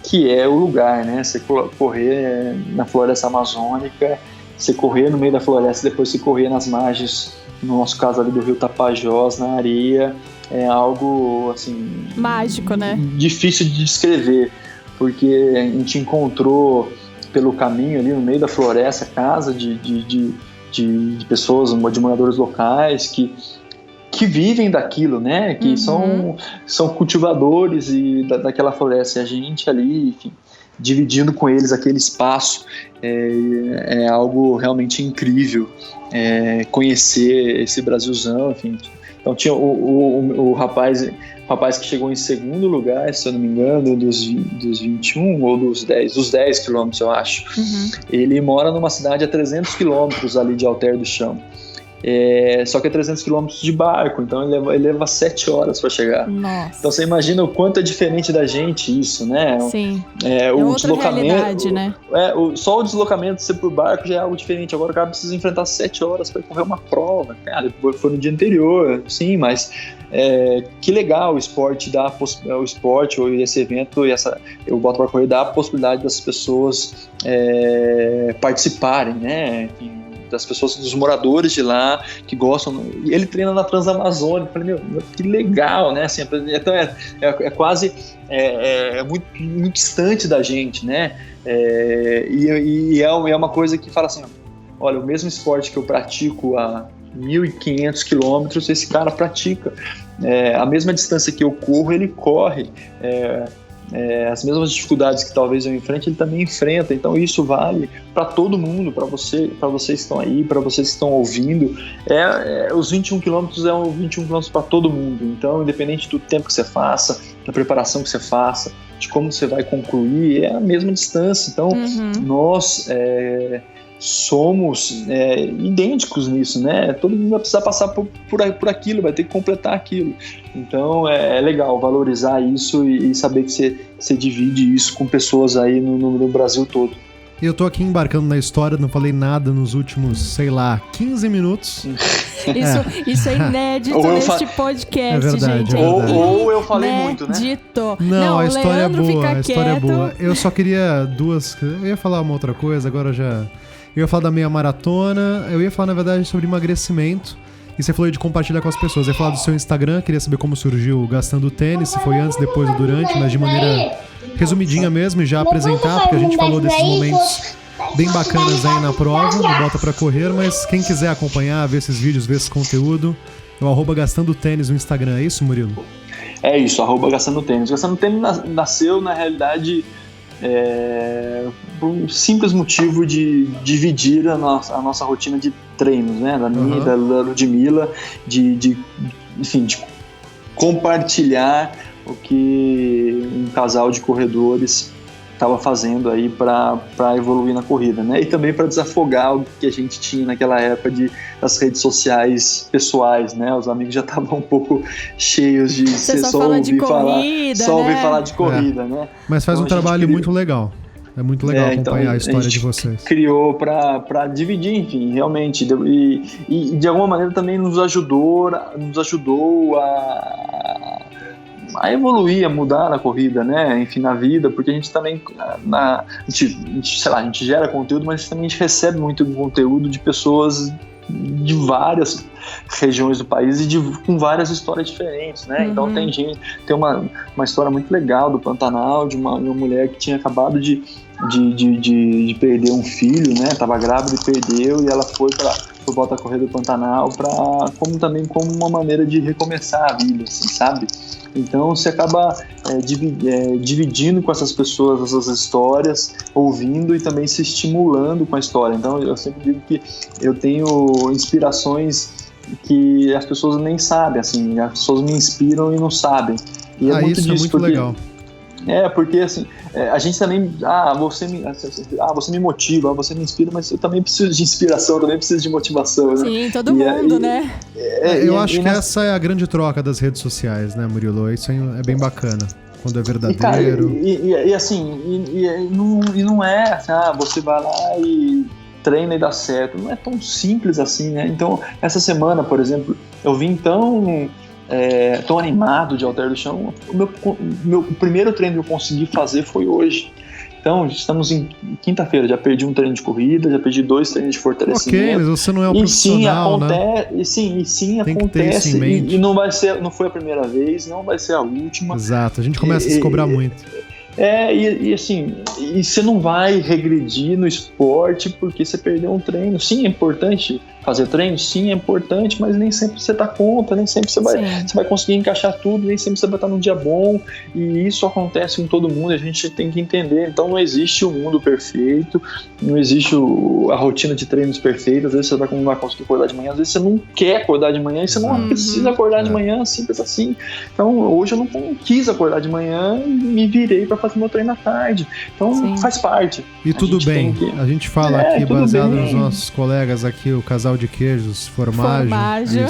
[SPEAKER 4] que é o lugar, né? Você correr na floresta amazônica, você correr no meio da floresta, depois você correr nas margens, no nosso caso ali do rio Tapajós, na areia, é algo assim
[SPEAKER 1] mágico, né? Difícil
[SPEAKER 4] de descrever, porque a gente encontrou pelo caminho ali no meio da floresta casa de pessoas, de moradores locais que vivem daquilo, né? Que são cultivadores daquela floresta, e a gente ali, enfim, dividindo com eles aquele espaço, é algo realmente incrível, conhecer esse Brasilzão, enfim. Então tinha o rapaz que chegou em segundo lugar, se eu não me engano, dos 21 ou dos 10 quilômetros, eu acho. Ele mora numa cidade a 300 quilômetros ali de Alter do Chão. Só que é 300 quilômetros de barco, então ele leva 7 horas para chegar.
[SPEAKER 1] Nossa.
[SPEAKER 4] Então você imagina o quanto é diferente da gente isso, né?
[SPEAKER 1] Sim.
[SPEAKER 4] O
[SPEAKER 1] outra
[SPEAKER 4] deslocamento,
[SPEAKER 1] realidade, né?
[SPEAKER 4] Só o deslocamento de ser por barco já é algo diferente. Agora o cara precisa enfrentar 7 horas para correr uma prova. Cara, foi no dia anterior, sim, mas que legal o esporte ou esse evento, eu boto para correr, dá a possibilidade das pessoas participarem, né? Enfim, das pessoas, dos moradores de lá que gostam. Ele treina na Transamazônica. Eu falei, meu, que legal, né? Assim, então é quase muito, muito distante da gente, né? E é uma coisa que fala assim, olha, o mesmo esporte que eu pratico a 1.500 quilômetros, esse cara pratica. A mesma distância que eu corro, ele corre. as mesmas dificuldades que talvez eu enfrente, ele também enfrenta. Então isso vale para todo mundo, para vocês que estão aí, para vocês que estão ouvindo. Os 21 quilômetros é 21 quilômetros para todo mundo. Então, independente do tempo que você faça, da preparação que você faça, de como você vai concluir, é a mesma distância. Então, nós somos idênticos nisso, né? Todo mundo vai precisar passar por aquilo, vai ter que completar aquilo. Então é legal valorizar isso e saber que você divide isso com pessoas aí no Brasil todo.
[SPEAKER 2] Eu tô aqui embarcando na história, não falei nada nos últimos, 15 minutos.
[SPEAKER 1] Isso é inédito neste podcast,
[SPEAKER 2] verdade,
[SPEAKER 1] gente.
[SPEAKER 4] Ou eu falei muito, né?
[SPEAKER 2] Não, a história
[SPEAKER 1] Leandro
[SPEAKER 2] a história é boa. Eu só queria eu ia falar uma outra coisa, agora já... Eu ia falar da meia maratona, eu ia falar, na verdade, sobre emagrecimento. E você falou de compartilhar com as pessoas. Eu ia falar do seu Instagram, queria saber como surgiu Gastando Tênis, se foi antes, depois ou durante, mas de maneira resumidinha mesmo e já apresentar, porque a gente falou desses momentos bem bacanas aí na prova, do Bota Pra Correr, mas quem quiser acompanhar, ver esses vídeos, ver esse conteúdo, é o @Gastando Tênis no Instagram, é isso, Murilo?
[SPEAKER 4] É isso, @Gastando Tênis. Gastando Tênis nasceu, na realidade... por um simples motivo de dividir a nossa rotina de treinos, né? Da minha e da Ludmilla, de compartilhar o que um casal de corredores estava fazendo aí para evoluir na corrida, né? E também para desafogar o que a gente tinha naquela época das redes sociais pessoais, né? Os amigos já estavam um pouco cheios de
[SPEAKER 1] só ouvir falar
[SPEAKER 4] de corrida, né?
[SPEAKER 2] Mas faz então, um trabalho muito legal. É muito legal acompanhar a história de vocês.
[SPEAKER 4] Criou para dividir, enfim, realmente. E de alguma maneira também nos ajudou a evoluir, a mudar na corrida, né? Enfim, na vida, porque a gente também a gente gera conteúdo, mas também a gente recebe muito conteúdo de pessoas de várias regiões do país e com várias histórias diferentes, né? Então tem uma história muito legal do Pantanal, de uma mulher que tinha acabado de perder um filho, né? Tava grávida e perdeu, e ela foi para o Bota Correr do Pantanal como uma maneira de recomeçar a vida, assim, sabe? Então você acaba dividindo com essas pessoas essas histórias, ouvindo e também se estimulando com a história. Então eu sempre digo que eu tenho inspirações que as pessoas nem sabem, assim, as pessoas me inspiram e não sabem. E é muito
[SPEAKER 2] isso
[SPEAKER 4] disso,
[SPEAKER 2] é muito legal.
[SPEAKER 4] Porque assim, a gente também, você me motiva, você me inspira, mas eu também preciso de inspiração, eu também preciso de motivação, né?
[SPEAKER 1] Sim, todo mundo, né?
[SPEAKER 2] Eu acho que essa é a grande troca das redes sociais, né, Murilo? Isso é bem bacana, quando é verdadeiro.
[SPEAKER 4] Não é assim, você vai lá e treina e dá certo, não é tão simples assim, né? Então, essa semana, por exemplo, eu vim tão animado de halter do chão. O primeiro treino que eu consegui fazer foi hoje. Então, estamos em quinta-feira, já perdi um treino de corrida, já perdi 2 treinos de fortalecimento.
[SPEAKER 2] Ok, mas você não é um profissional, né?
[SPEAKER 4] Sim, acontece. E não foi a primeira vez, não vai ser a última.
[SPEAKER 2] Exato, a gente começa a se cobrar muito.
[SPEAKER 4] E você não vai regredir no esporte porque você perdeu um treino. Sim, é importante fazer treino, sim, é importante, mas nem sempre você tá conta, nem sempre você vai conseguir encaixar tudo, nem sempre você vai estar num dia bom, e isso acontece com todo mundo, a gente tem que entender. Então não existe o mundo perfeito, não existe a rotina de treinos perfeita. Às vezes você não vai conseguir acordar de manhã, às vezes você não quer acordar de manhã e você não precisa acordar de manhã, simples assim. Então hoje eu não quis acordar de manhã e me virei para fazer meu treino à tarde. Então faz parte.
[SPEAKER 2] E tudo bem, a gente fala aqui baseado nos nossos colegas aqui, o casal de queijos, formaggio.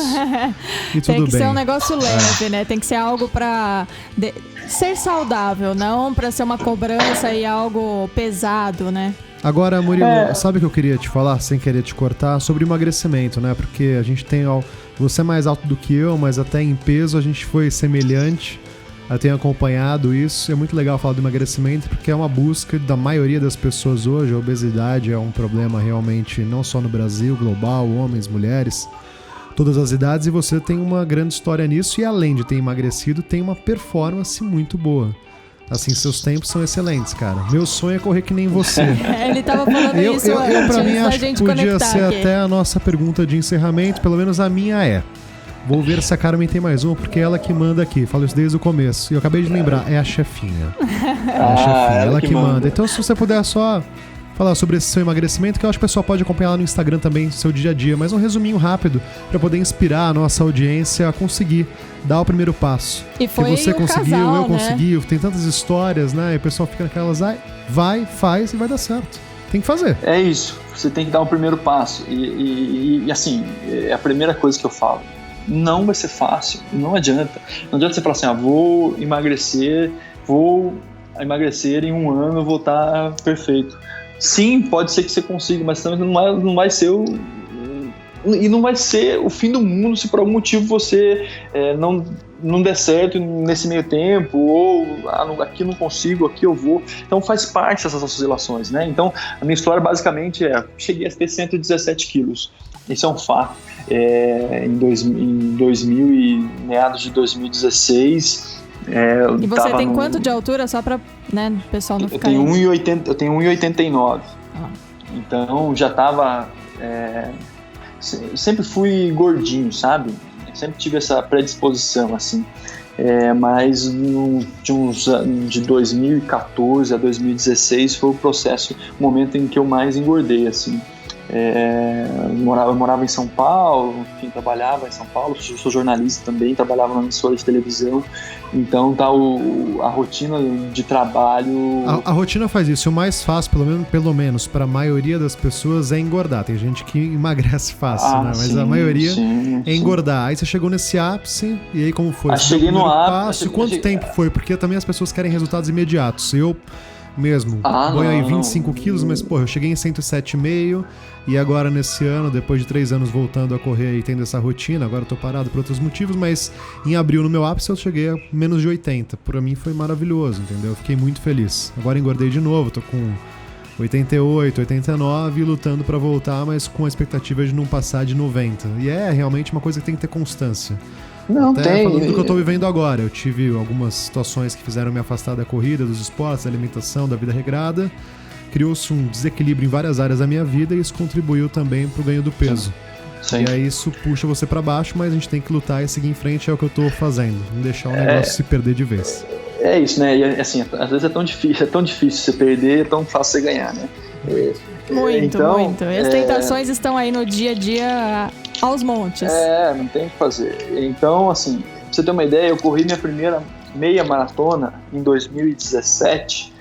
[SPEAKER 2] E tudo
[SPEAKER 1] tem que
[SPEAKER 2] bem.
[SPEAKER 1] ser um negócio leve, né? Tem que ser algo pra ser saudável, não pra ser uma cobrança e algo pesado, né?
[SPEAKER 2] Agora, Murilo, sabe o que eu queria te falar, sem querer te cortar, sobre emagrecimento, né? Porque a gente tem... Você é mais alto do que eu, mas até em peso a gente foi semelhante. Eu tenho acompanhado isso. É muito legal falar do emagrecimento, porque é uma busca da maioria das pessoas hoje. A obesidade é um problema realmente não só no Brasil, global, homens, mulheres, todas as idades, e você tem uma grande história nisso, e além de ter emagrecido, tem uma performance muito boa. Assim, seus tempos são excelentes, cara. Meu sonho é correr que nem você.
[SPEAKER 1] Ele tava falando isso antes,
[SPEAKER 2] pra mim, acho que podia ser
[SPEAKER 1] aqui.
[SPEAKER 2] Até a nossa pergunta de encerramento, pelo menos a minha é. Vou ver se a Carmen tem mais uma, porque é ela que manda aqui. Falo isso desde o começo. E eu acabei de lembrar, é a chefinha. É a chefinha, ela que manda. Então, se você puder só falar sobre esse seu emagrecimento, que eu acho que o pessoal pode acompanhar lá no Instagram também, seu dia a dia, mas um resuminho rápido para poder inspirar a nossa audiência a conseguir dar o primeiro passo.
[SPEAKER 1] E foi
[SPEAKER 2] que você conseguiu,
[SPEAKER 1] casal,
[SPEAKER 2] eu
[SPEAKER 1] né?
[SPEAKER 2] consegui, tem tantas histórias, né? E o pessoal fica naquelas, vai, faz e vai dar certo. Tem que fazer.
[SPEAKER 4] É isso, você tem que dar o primeiro passo. E assim, é a primeira coisa que eu falo. Não vai ser fácil, não adianta. Não adianta você falar assim, vou emagrecer em um ano, eu vou estar perfeito. Sim, pode ser que você consiga, mas também não vai ser e não vai ser o fim do mundo se por algum motivo você não der certo nesse meio tempo, ou aqui não consigo, aqui eu vou. Então faz parte dessas oscilações, né? Então a minha história basicamente cheguei a ter 117 quilos. Isso é um fato. Em 2000 e meados de 2016.
[SPEAKER 1] E você tem quanto de altura, só para o pessoal não ficar...
[SPEAKER 4] Eu tenho 1,89. Então já estava... sempre fui gordinho, sabe? Sempre tive essa predisposição, assim. Mas de 2014 a 2016 foi o momento em que eu mais engordei, assim. Eu morava em São Paulo, enfim, trabalhava em São Paulo, sou jornalista também, trabalhava na emissora de televisão, então a rotina de trabalho...
[SPEAKER 2] A rotina faz isso, o mais fácil, pelo menos para a maioria das pessoas, é engordar. Tem gente que emagrece fácil, né? Mas sim, a maioria é engordar. Aí você chegou nesse ápice, e aí como foi?
[SPEAKER 4] Cheguei no ápice...
[SPEAKER 2] Quanto tempo foi? Porque também as pessoas querem resultados imediatos. Eu mesmo, ponho aí 25 quilos, mas eu cheguei em 107,5 e agora nesse ano, depois de 3 anos voltando a correr e tendo essa rotina, agora eu tô parado por outros motivos, mas em abril no meu ápice eu cheguei a menos de 80, pra mim foi maravilhoso, entendeu? Eu fiquei muito feliz. Agora engordei de novo, tô com 88, 89 e lutando pra voltar, mas com a expectativa de não passar de 90. E é realmente uma coisa que tem que ter constância.
[SPEAKER 4] Não
[SPEAKER 2] Até
[SPEAKER 4] tem.
[SPEAKER 2] Falando do que eu tô vivendo agora, eu tive algumas situações que fizeram me afastar da corrida, dos esportes, da alimentação, da vida regrada. Criou-se um desequilíbrio em várias áreas da minha vida e isso contribuiu também pro ganho do peso.
[SPEAKER 4] Sim.
[SPEAKER 2] E aí isso puxa você pra baixo, mas a gente tem que lutar e seguir em frente, é o que eu tô fazendo. Não deixar o negócio se perder de vez.
[SPEAKER 4] É isso, né? E assim, às vezes é tão difícil você perder, é tão fácil você ganhar, né?
[SPEAKER 1] Muito. E as tentações estão aí no dia a dia aos montes.
[SPEAKER 4] Não tem o que fazer. Então, assim, pra você ter uma ideia, eu corri minha primeira meia maratona em 2017.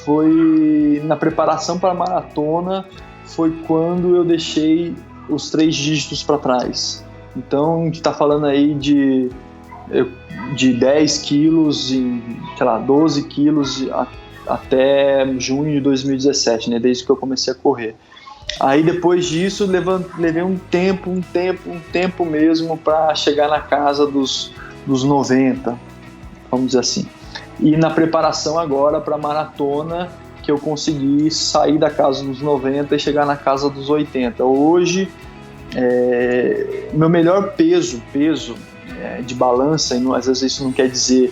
[SPEAKER 4] Foi na preparação para a maratona, foi quando eu deixei os 3 dígitos para trás. Então, a gente tá falando aí de 10 quilos, sei lá, 12 quilos até junho de 2017, né? Desde que eu comecei a correr. Aí depois disso levei um tempo mesmo para chegar na casa dos 90, vamos dizer assim. E na preparação agora para a maratona que eu consegui sair da casa dos 90 e chegar na casa dos 80. Hoje, meu melhor peso de balança, e às vezes isso não quer dizer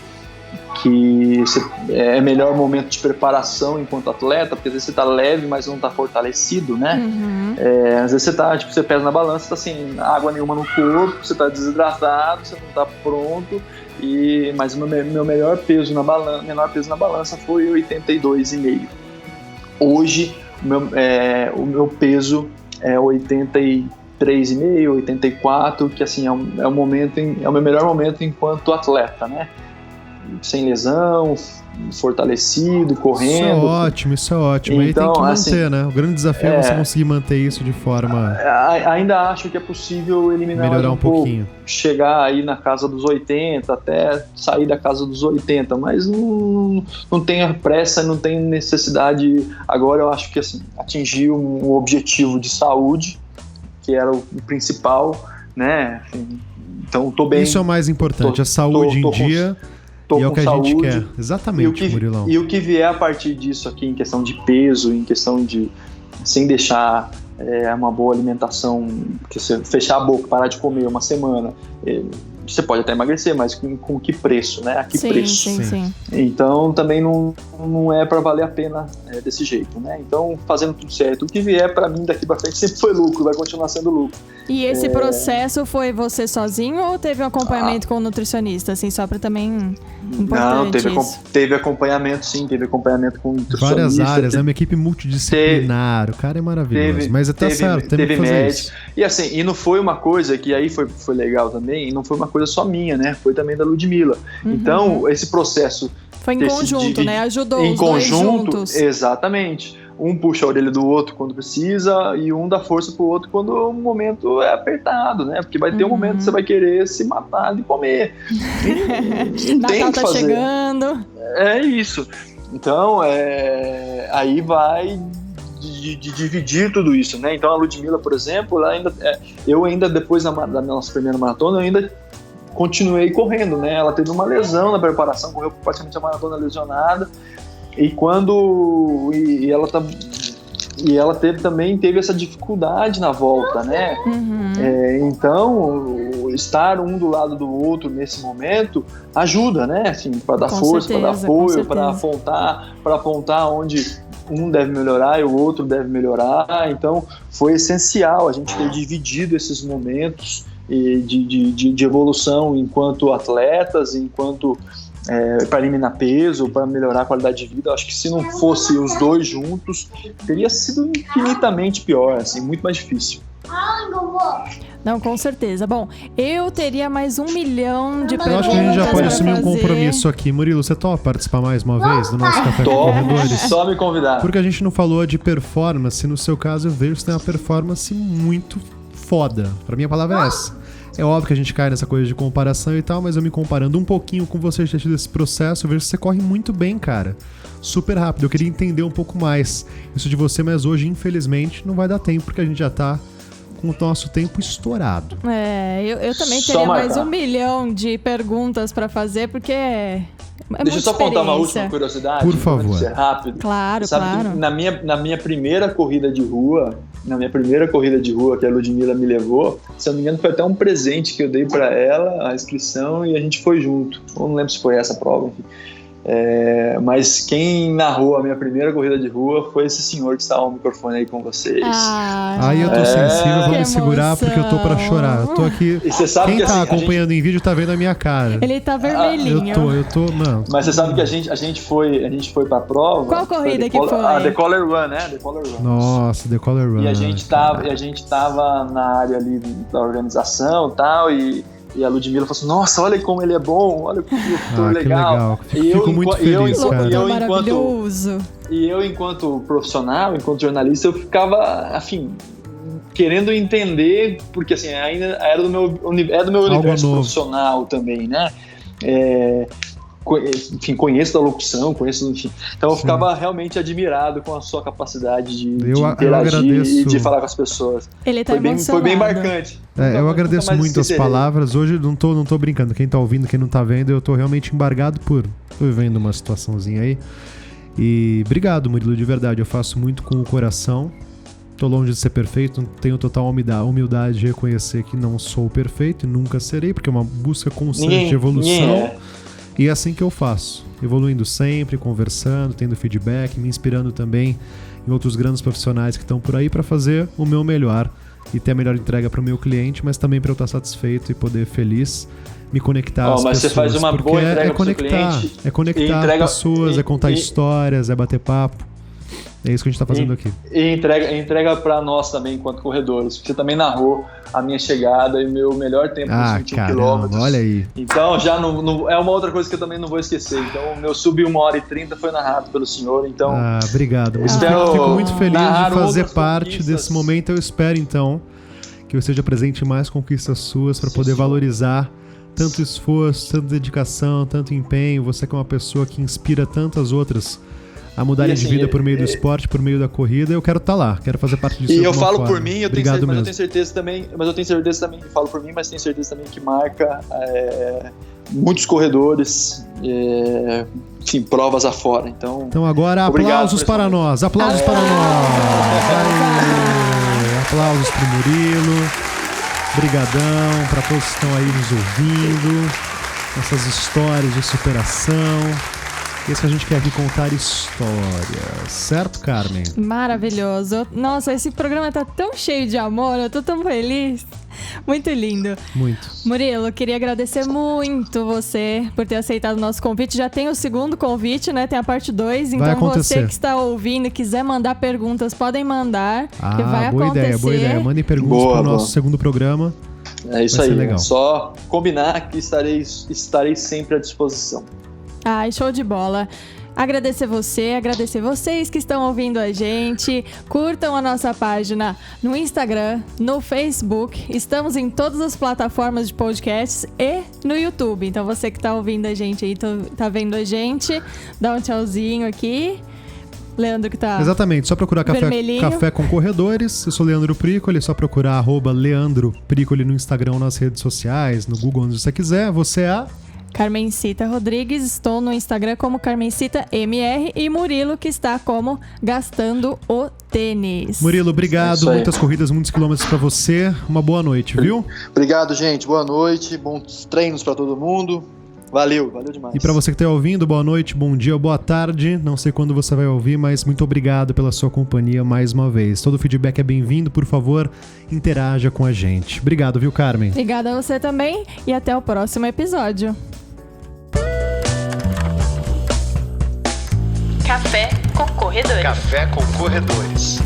[SPEAKER 4] que é melhor momento de preparação enquanto atleta, porque às vezes você tá leve, mas não tá fortalecido, né?
[SPEAKER 1] Uhum.
[SPEAKER 4] Às vezes você pesa na balança, tá sem água nenhuma no corpo, você tá desidratado, você não tá pronto, mas o meu menor peso na balança foi 82,5. Hoje, o meu peso é 83,5, 84, que assim, é o meu melhor momento enquanto atleta, né? Sem lesão, fortalecido, correndo.
[SPEAKER 2] Isso é ótimo. Então, aí tem que manter, assim, né? O grande desafio é você conseguir manter isso de forma...
[SPEAKER 4] Ainda acho que é possível eliminar
[SPEAKER 2] melhorar um pouquinho.
[SPEAKER 4] Chegar aí na casa dos 80, até sair da casa dos 80, mas não tenho pressa, não tenho necessidade. Agora eu acho que assim, atingir um objetivo de saúde, que era o principal, né? Então tô bem.
[SPEAKER 2] Isso é o mais importante, a saúde em dia... E é o que a gente quer. Exatamente, Murilão.
[SPEAKER 4] E o que vier a partir disso aqui, em questão de peso, em questão de... Sem deixar uma boa alimentação, fechar a boca, parar de comer uma semana, você pode até emagrecer, mas com que preço, né? A que preço?
[SPEAKER 1] Sim.
[SPEAKER 4] Então também não é para valer a pena desse jeito, né? Então fazendo tudo certo, o que vier para mim daqui para frente sempre foi lucro, vai continuar sendo lucro.
[SPEAKER 1] E esse processo foi você sozinho ou teve um acompanhamento com o nutricionista, assim, só para também importante?
[SPEAKER 4] Não, teve acompanhamento, sim, teve acompanhamento com o nutricionista.
[SPEAKER 2] Várias áreas, é uma equipe multidisciplinar, o cara é maravilhoso, mas até certo, teve que fazer médico. Isso.
[SPEAKER 4] E assim, e não foi uma coisa que aí foi legal também, não foi uma coisa só minha, né? Foi também da Ludmilla. Então, esse processo...
[SPEAKER 1] Foi em conjunto, né? Ajudou
[SPEAKER 4] em
[SPEAKER 1] os
[SPEAKER 4] conjunto,
[SPEAKER 1] dois juntos.
[SPEAKER 4] Exatamente. Um puxa a orelha do outro quando precisa e um dá força pro outro quando o momento é apertado, né? Porque vai ter um momento que você vai querer se matar de comer. Não tem o que fazer.
[SPEAKER 1] Chegando.
[SPEAKER 4] É isso. Então, aí vai de dividir tudo isso, né? Então a Ludmilla, por exemplo, eu ainda depois da nossa primeira maratona, eu ainda continuei correndo, né? Ela teve uma lesão na preparação, correu praticamente a maratona lesionada. E ela teve essa dificuldade na volta, né? Então, estar um do lado do outro nesse momento ajuda, né? Assim, para dar força, para dar apoio, para apontar onde um deve melhorar e o outro deve melhorar. Então, foi essencial a gente ter dividido esses momentos de evolução enquanto atletas, enquanto para eliminar peso, para melhorar a qualidade de vida. Acho que se não fosse os dois juntos, teria sido infinitamente pior, assim, muito mais difícil.
[SPEAKER 1] Não, com certeza. Bom, eu teria mais 1 milhão de perguntas.
[SPEAKER 2] Eu acho que a gente já pode assumir um compromisso aqui. Murilo, você topa participar mais uma vez do nosso Café com Corredores?
[SPEAKER 4] Só me convidar.
[SPEAKER 2] Porque a gente não falou de performance. No seu caso, eu vejo que você tem uma performance muito foda. Pra mim, a palavra é essa. É óbvio que a gente cai nessa coisa de comparação e tal, mas eu me comparando um pouquinho com você de ter tido esse processo, eu vejo que você corre muito bem, cara. Super rápido. Eu queria entender um pouco mais isso de você, mas hoje, infelizmente, não vai dar tempo, porque a gente já tá com o nosso tempo estourado.
[SPEAKER 1] Eu também teria mais 1 milhão de perguntas pra fazer, porque
[SPEAKER 4] deixa eu só contar uma última curiosidade.
[SPEAKER 2] Por favor.
[SPEAKER 4] Ser rápido.
[SPEAKER 1] Claro, claro.
[SPEAKER 4] Na minha primeira corrida de rua, que a Ludmilla me levou, se eu não me engano, foi até um presente que eu dei pra ela, a inscrição, e a gente foi junto. Eu não lembro se foi essa prova, enfim. Mas quem narrou a minha primeira corrida de rua foi esse senhor que está ao microfone aí com vocês.
[SPEAKER 2] Aí eu tô sensível, vou me segurar porque eu tô pra chorar. Eu tô aqui.
[SPEAKER 4] E você sabe
[SPEAKER 2] quem
[SPEAKER 4] que,
[SPEAKER 2] tá acompanhando em vídeo tá vendo a minha cara.
[SPEAKER 1] Ele tá vermelhinho.
[SPEAKER 2] Eu tô, mano.
[SPEAKER 4] Mas você sabe que a gente foi pra prova.
[SPEAKER 1] Qual corrida que foi?
[SPEAKER 4] The Color Run, né? The Color Run.
[SPEAKER 2] Nossa, The Color Run.
[SPEAKER 4] E a gente tava na área ali da organização e tal, e a Ludmilla falou assim, nossa, olha como ele é bom, olha como ele é legal.
[SPEAKER 2] Fico muito feliz, cara.
[SPEAKER 1] Maravilhoso.
[SPEAKER 4] E eu, enquanto profissional, enquanto jornalista, eu ficava, assim, querendo entender, porque assim, ainda era do meu universo profissional também, né? Enfim, conheço da locução, enfim. Então eu ficava realmente admirado com a sua capacidade de interagir e de falar com as pessoas.
[SPEAKER 1] Ele tá
[SPEAKER 4] foi bem marcante.
[SPEAKER 2] Eu agradeço muito as palavras. Hoje não tô brincando. Quem tá ouvindo, quem não tá vendo, eu tô realmente embargado por vivendo uma situaçãozinha aí. E obrigado, Murilo, de verdade. Eu faço muito com o coração. Tô longe de ser perfeito, tenho total humildade de reconhecer que não sou perfeito e nunca serei, porque é uma busca constante de evolução. E é assim que eu faço, evoluindo sempre, conversando, tendo feedback, me inspirando também em outros grandes profissionais que estão por aí para fazer o meu melhor e ter a melhor entrega para o meu cliente, mas também para eu estar satisfeito e poder feliz, me conectar às pessoas.
[SPEAKER 4] Mas você faz uma boa entrega para o seu cliente.
[SPEAKER 2] É conectar pessoas, é contar histórias, é bater papo. É isso que a gente tá fazendo aqui.
[SPEAKER 4] E entrega pra nós também, enquanto corredores. Você também narrou a minha chegada e o meu melhor tempo nos 21 quilômetros.
[SPEAKER 2] Olha aí.
[SPEAKER 4] Então, já não, é uma outra coisa que eu também não vou esquecer. Então, o meu sub 1h30 foi narrado pelo senhor. Então,
[SPEAKER 2] obrigado. Fico muito feliz de fazer parte desse momento. Eu espero, então, que eu esteja presente em mais conquistas suas para poder valorizar tanto esforço, tanta dedicação, tanto empenho. Você que é uma pessoa que inspira tantas outras a mudarem de vida por meio do esporte, por meio da corrida. Eu quero estar lá, quero fazer parte disso.
[SPEAKER 4] E eu falo por mim, eu tenho certeza também, falo por mim, mas tenho certeza também que marca muitos corredores, enfim, provas afora. Então
[SPEAKER 2] agora aplausos para nós, Aplausos para o Murilo. Brigadão para todos que estão aí nos ouvindo, essas histórias de superação. Esse que a gente quer aqui contar histórias, certo, Carmen?
[SPEAKER 1] Maravilhoso. Nossa, esse programa tá tão cheio de amor, eu tô tão feliz. Muito lindo.
[SPEAKER 2] Muito.
[SPEAKER 1] Murilo, queria agradecer muito você por ter aceitado o nosso convite. Já tem o segundo convite, né? Tem a parte 2. Então você que está ouvindo e quiser mandar perguntas, podem mandar. Que vai
[SPEAKER 2] boa
[SPEAKER 1] acontecer.
[SPEAKER 2] Boa ideia. Mandem perguntas para o nosso segundo programa.
[SPEAKER 4] É isso aí. Legal. Só combinar que estarei sempre à disposição.
[SPEAKER 1] Ai, show de bola. Agradecer vocês que estão ouvindo a gente. Curtam a nossa página no Instagram, no Facebook. Estamos em todas as plataformas de podcasts e no YouTube. Então você que está ouvindo a gente aí, tá vendo a gente, dá um tchauzinho aqui. Leandro que tá
[SPEAKER 2] Exatamente, só procurar Café com Corredores. Eu sou Leandro Pricoli, é só procurar @Leandro Pricoli no Instagram, nas redes sociais, no Google, onde você quiser. Você é...
[SPEAKER 1] Carmencita Rodrigues, estou no Instagram como Carmencita MR e Murilo que está como Gastando o Tênis.
[SPEAKER 2] Murilo, obrigado, muitas corridas, muitos quilômetros para você, uma boa noite, viu?
[SPEAKER 4] Obrigado, gente, boa noite, bons treinos para todo mundo. Valeu demais.
[SPEAKER 2] E para você que está ouvindo, boa noite, bom dia, boa tarde. Não sei quando você vai ouvir, mas muito obrigado pela sua companhia mais uma vez. Todo feedback é bem-vindo, por favor, interaja com a gente. Obrigado, viu, Carmen?
[SPEAKER 1] Obrigada a você também e até o próximo episódio.
[SPEAKER 3] Café com Corredores.